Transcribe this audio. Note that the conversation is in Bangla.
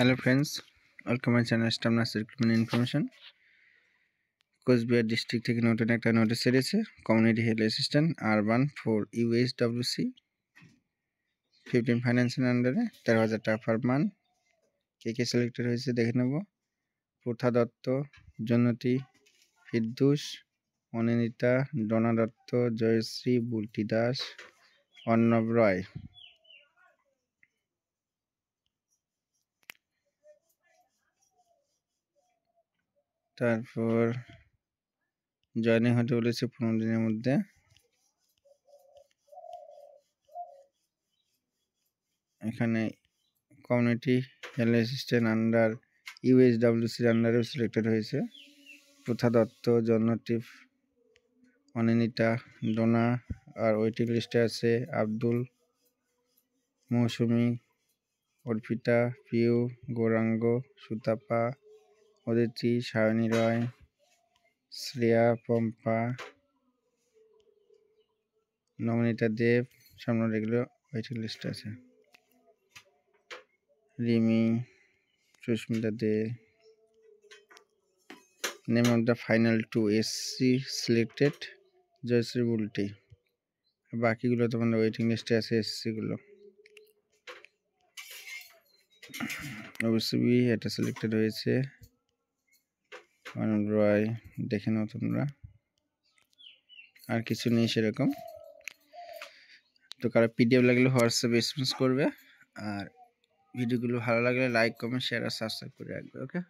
Hello friends, welcome my channel Staff Nurse Recruitment Information. Cooch Behar district থেকে নতুন একটা নোটিশ ছেড়েছে community health assistant urban for USWC 15 ফাইন্যান্সের আন্ডারে 13,000 টাকা পার মান্থ। কে সিলেক্টেড হয়েছে দেখে নেব। প্রথা দত্ত, জন্নতি, ফিরদুস, অনিন্দিতা, ডোনা দত্ত, জয়শ্রী, বুলটি দাস, অর্ণব রয়। তারপর জয়েনিং হতে বলেছে 15 দিনের মধ্যে। এখানে কমিউনিটি হেলথ অ্যাসিস্ট্যান্ট আন্ডার ইউএসডব্লিউসির আন্ডারেও সিলেক্টেড হয়েছে প্রথা দত্ত, জন্নটিফ, অনিন্দিতা, ডোনা। আর ওয়েটিং লিস্টে আছে আব্দুল, মৌসুমি, অর্পিতা, পিউ, গৌরাঙ্গ, সুতাপা, অদিতি, সায়নী রয়, শ্রেয়া, পম্পা, নমিতা দেব। সামনে এগুলো ওয়েটিং লিস্টে আছে। Rimi, Susmita De. Name of the final 2 SC selected Joyshree, Bulti. বাকিগুলো তোমাদের ওয়েটিং লিস্টে আছে এসসিগুলো। ওবিসি এটা সিলেক্টেড হয়েছে অর্ণব রয়, দেখে নাও তোমরা। আর কিছু নেই সেরকম। তো কারো পিডিএফ লাগলে হোয়াটসঅ্যাপে এসএমএস করবে। আর ভিডিওগুলো ভালো লাগলে লাইক, কমেন্ট, শেয়ার আর সাবস্ক্রাইব করে রাখবে। ওকে।